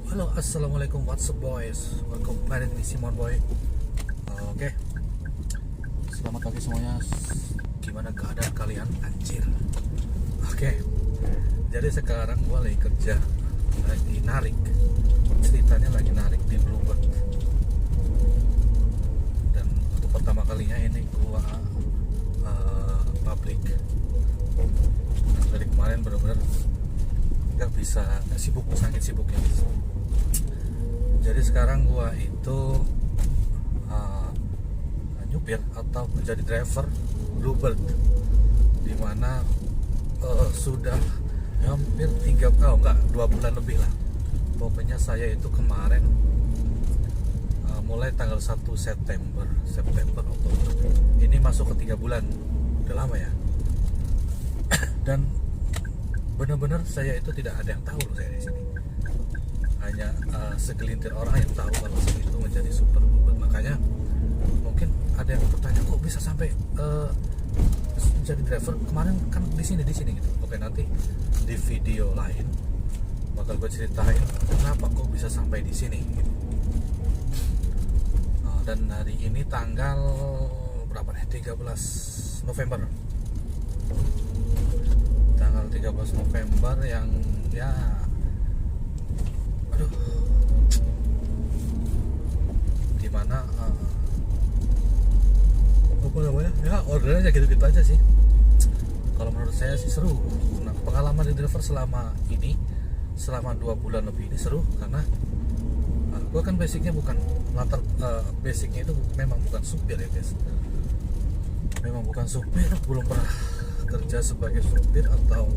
Halo, assalamualaikum, what's up boys? Welcome back to Simon Boy. Oke, selamat pagi semuanya. Gimana keadaan kalian? Anjir. Oke, jadi sekarang gue lagi kerja, lagi narik. Ceritanya lagi narik di Bluebird. Dan untuk pertama kalinya ini gue public. Dan dari kemarin benar-benar nggak bisa, sibuk, sangat sibuknya. Jadi sekarang gua itu nyupir atau menjadi driver Bluebird, dimana sudah hampir 2 bulan lebih lah. Pokoknya saya itu kemarin mulai tanggal 1 September, Oktober. Ini masuk ke 3 bulan, udah lama ya. Dan benar-benar saya itu tidak ada yang tahu loh saya di sini. Hanya segelintir orang yang tahu kalau saya itu menjadi super Bluebird. Makanya mungkin ada yang bertanya, kok bisa sampai menjadi driver kemarin kan di sini gitu. Oke, nanti di video lain bakal gue ceritain kenapa kok bisa sampai di sini gitu. Dan hari ini tanggal berapa nih? 13 November. Tanggal 13 November yang ya dimana apa namanya ya, ordernya gitu-gitu aja sih. Kalau menurut saya sih seru. Nah, pengalaman di driver selama 2 bulan lebih ini seru karena gue kan basicnya bukan basicnya itu memang bukan supir ya guys, memang bukan supir, belum pernah kerja sebagai supir atau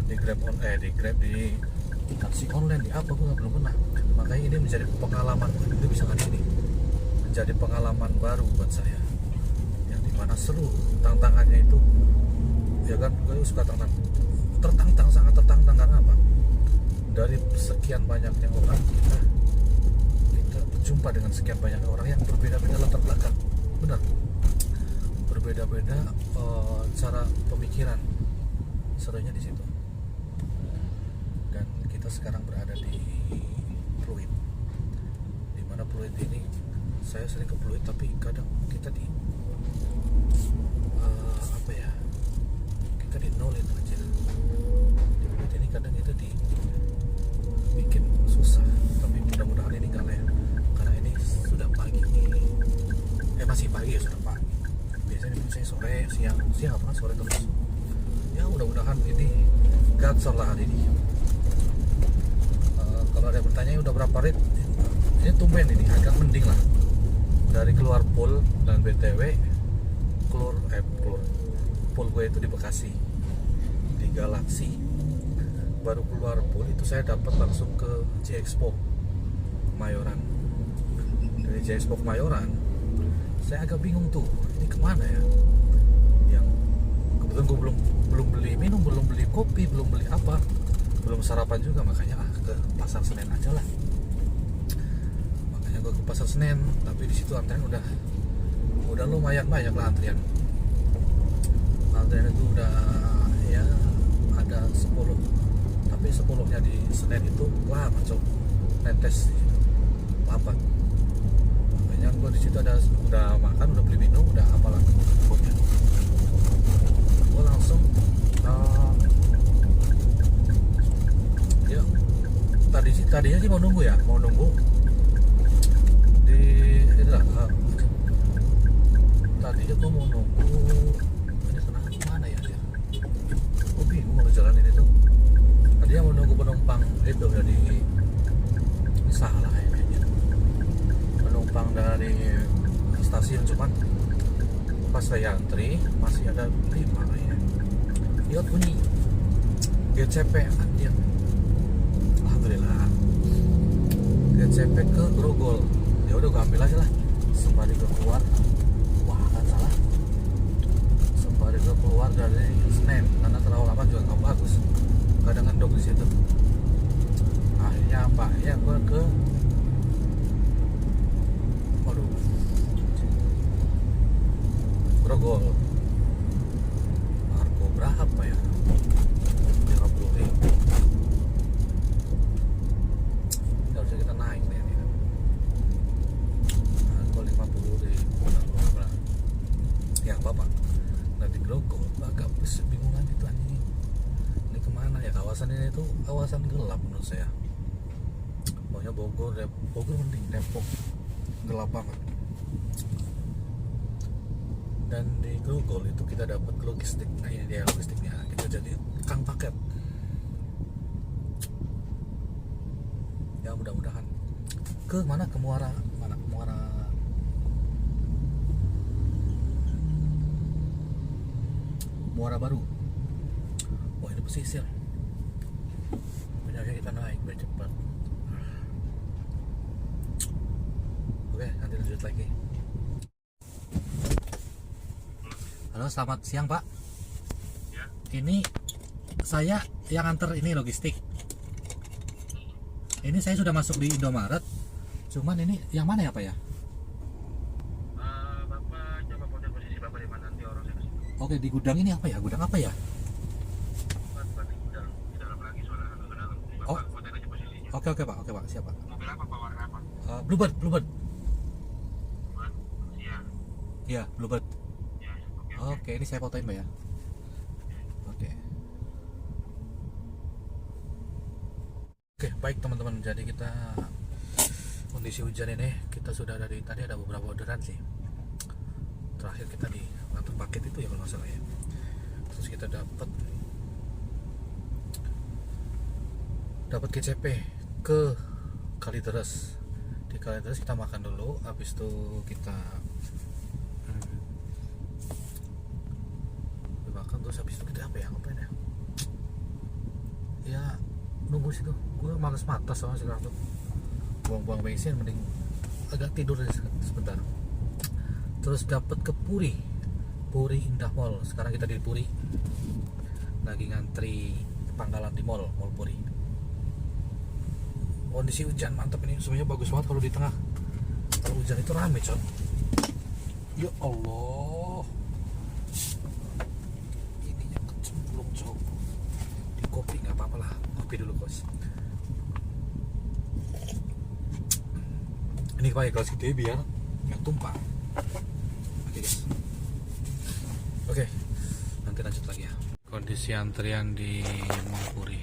di taksi online, di apa, gue belum pernah. Makanya ini menjadi pengalaman, itu bisa kan ini menjadi pengalaman baru buat saya, yang dimana seru. Tantangannya itu ya kan, gue suka sangat tertantang karena apa, dari sekian banyaknya orang kita berjumpa dengan sekian banyaknya orang yang berbeda-beda latar belakang, benar, berbeda-beda cara pemikiran. Serunya di situ. Dan kita sekarang berada di Pluit, dimana Pluit ini saya sering ke Pluit, tapi kadang kita di kita di nol itu aja. Di Pluit ini kadang kita bikin susah, tapi mudah-mudahan ini enggak lah ya, karena ini sudah pagi, masih pagi ya, sudah pagi. Biasanya saya sore, siang apa kan, sore terus ya. Mudah-mudahan ini gatsor lah hari ini. Kalau ada yang bertanya udah berapa rate, ini tumben, ini agak mending lah dari keluar pool. Dan BTW pool gue itu di Bekasi, di Galaxy. Baru keluar pool itu saya dapat langsung ke J-Expo Kemayoran. Dari J-Expo Kemayoran saya agak bingung tuh, ini kemana ya. Yang kebetulan gue belum beli minum, belum beli kopi, belum beli apa, belum sarapan juga. Makanya ke Pasar Senen aja lah. Makanya gue ke Pasar Senen, tapi di situ antrian udah lumayan banyak lah antrian. Antrian itu udah ya ada 10, tapi 10-nya di Senen itu lama cok, netes 8. Makanya gue di situ udah makan, udah beli minum, udah apalah pokoknya. Gue langsung ya tadinya sih mau nunggu di inilah, tadinya gue mau nunggu ini kemana ya dia. Gue bingung kalau jalan ini tuh. Tadinya mau nunggu penumpang itu dari ini salah kayaknya, penumpang dari stasiun, cuman pas saya antri masih ada 5 ya. Dia bunyi GCP anjir. Alhamdulillah GCP ke Grogol. Ya udah gue ambil aja lah sembari gue keluar. Wah kan salah, sembari gue keluar dari Senen, karena terlalu lama juga nggak bagus, kadang ngendok di situ. Akhirnya apa ya, gue ke Grogol. Marco berapa ya, 50.000. kawasan gelap menurut saya. Pokoknya Bogor mending, Depok gelap banget. Dan di Google itu kita dapat logistik. Nah ini dia logistiknya, kita jadi kang paket ya, mudah-mudahan ke mana, ke Muara Baru. Wah ini pesisir, benernya kita naik biar cepat. Oke, nanti lanjut lagi. Halo, selamat siang Pak. Ya. Ini saya yang antar ini logistik. Ini saya sudah masuk di Indomaret. Cuman ini yang mana ya Pak ya? Bapak coba foto posisi Bapak di mana, nanti orang saya kasih. Oke, di gudang ini apa ya? Gudang apa ya? Bapak di dalam lagi soalnya ke dalam. Bapak Oh. foto aja posisinya. Oke Pak, siap Pak. Mobil apa Pak, warna apa? Bluebird. Buat siang. Iya, Bluebird. Ya, oke. Oke, ini saya fotoin Pak ya. Oke. Oke, baik teman-teman. Jadi kita kondisi hujan ini, kita sudah dari tadi ada beberapa orderan sih. Terakhir kita di kantor paket itu ya kalau nggak salah ya. Terus kita dapat GCP ke Kalideres. Di Kalideres kita makan dulu, habis itu kita makan, terus habis itu kita apa ya, ngapain ya? Ya nunggu situ. Gue males mata sama sekarang tuh. Buang-buang bensin, mending agak tidur sebentar. Terus dapat ke Puri Indah Mall. Sekarang kita di Puri, lagi ngantri pangkalan di mall Puri. Kondisi hujan mantap ini, semuanya bagus banget kalau di tengah. Kalau hujan itu rame coy. Ya Allah, ininya kecemplung coy. Di kopi nggak apa-apa lah, kopi dulu bos. Ini pakai gelas gede biar nggak tumpah. Oke guys. Oke, nanti lanjut lagi ya. Kondisi antrian di Mall Puri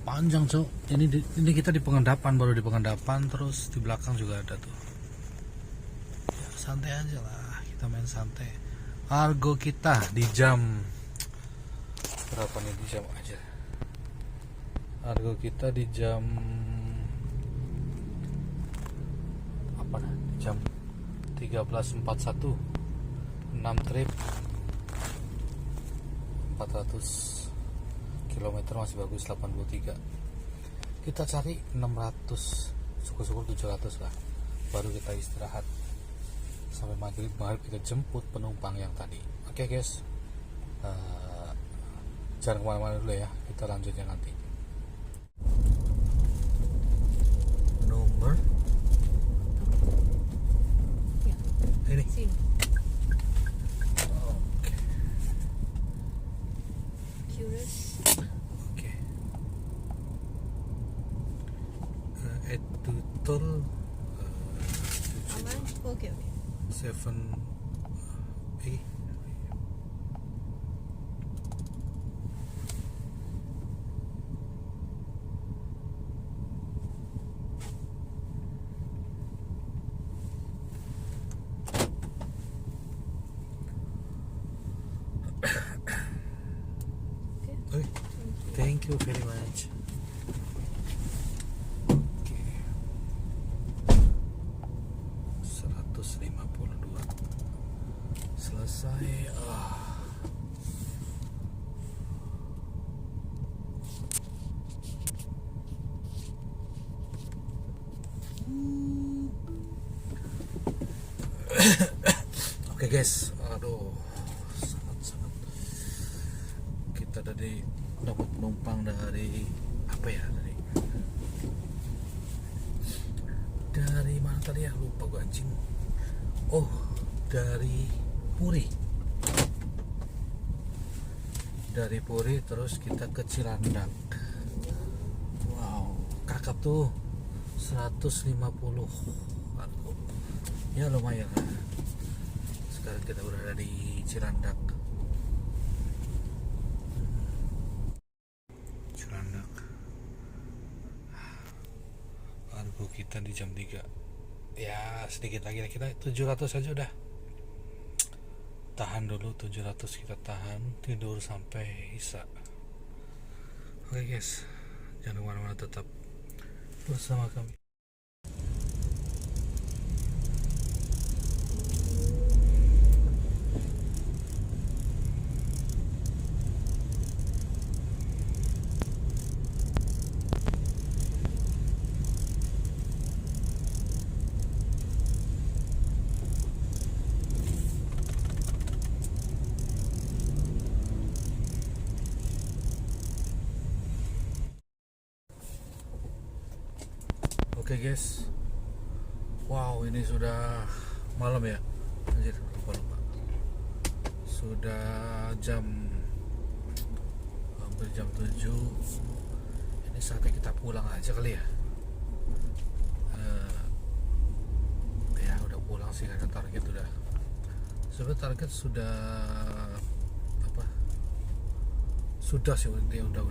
panjang cok. Ini kita di pengendapan, baru di pengendapan, terus di belakang juga ada tuh. Ya, santai aja lah, kita main santai. Argo kita di jam berapa nih, di jam aja. Argo kita di jam apa nih? Jam 13.41, 6 trip 400 km, masih bagus. 83 kita cari 600, syukur-syukur 700 lah, baru kita istirahat sampai maghrib kita jemput penumpang yang tadi. Oke guys, jangan kemana-mana dulu ya, kita lanjutnya nanti. Nomor ini Sini. oke. Curious. Oke. Itu tol Aman? Oke. 7 Okay. thank you very much. Oke. 152 selesai. Oke guys, aduh, sangat kita tadi dapat penumpang dari apa ya, dari mana tadi ya, lupa gue anjing. Oh, dari Puri terus kita ke Cilandak. Wow, kakap tuh 150. Aduh, ya lumayan lah. Sekarang kita berada di Cilandak. Cilandak. kita di jam 3. Ya sedikit lagi kita 700 saja udah. Tahan dulu 700, kita tahan tidur sampai Isya. Oke guys, jangan kemana-mana, tetap bersama kami. Oke guys, wow ini sudah malam ya, anjir lupa. Sudah hampir jam 7. Ini saatnya kita pulang aja kali ya. Ya udah pulang sih karena target udah. Sebenarnya target sudah apa? Sudah sih dia udah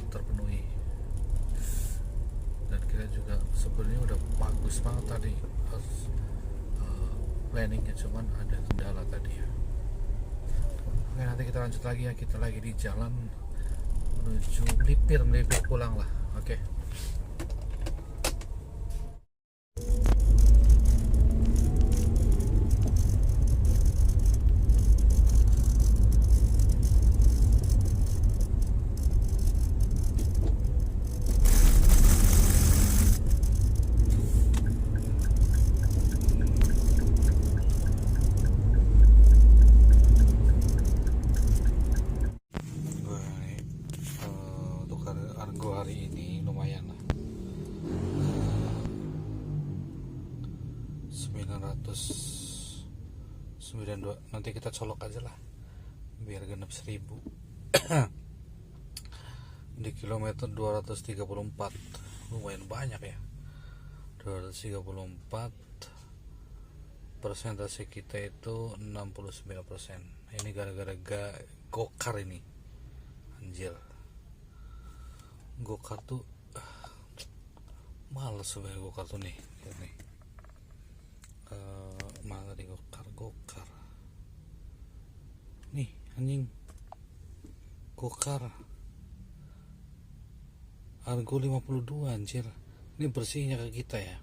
terpenuhi. Dan kita juga sebenarnya udah bagus banget tadi planningnya, cuman ada kendala tadi ya. Oke, nanti kita lanjut lagi ya, kita lagi di jalan menuju melipir pulang lah. Oke. Argo hari ini lumayan lah, 992. Nanti kita colok aja lah biar genap 1000 di kilometer 234. Lumayan banyak ya, 234. Persentase kita itu 69%. Ini gara-gara gokar ini, anjir. Gokar tuh males sebenarnya, gokar tuh nih mana tadi gokar nih anjing. Gokar Argo 52 anjir. Ini bersihnya ke kita ya,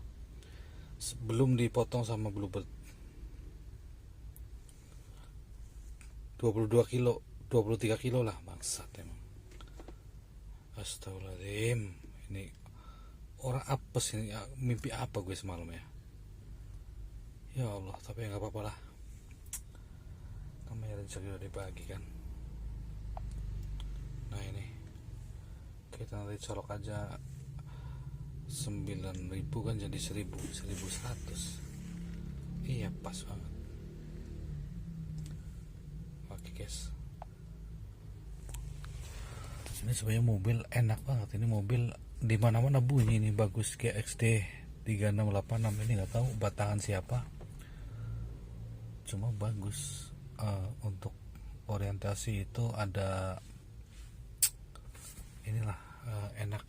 sebelum dipotong sama Bluebird. 22 kilo 23 kilo lah, bangsat emang. Astagfirullahaladzim, ini orang apes ini, mimpi apa gue semalam ya? Ya Allah, tapi nggak apa-apa lah, namanya rezeki udah dibagi kan. Nah ini kita nanti colok aja 9.000 kan jadi 1100. Iya pas banget. Oke guys, ini sebenarnya mobil enak banget. Ini mobil di mana-mana bunyi, ini bagus, kayak XD 3686. Ini nggak tahu batangan siapa, cuma bagus. Untuk orientasi itu ada inilah, enak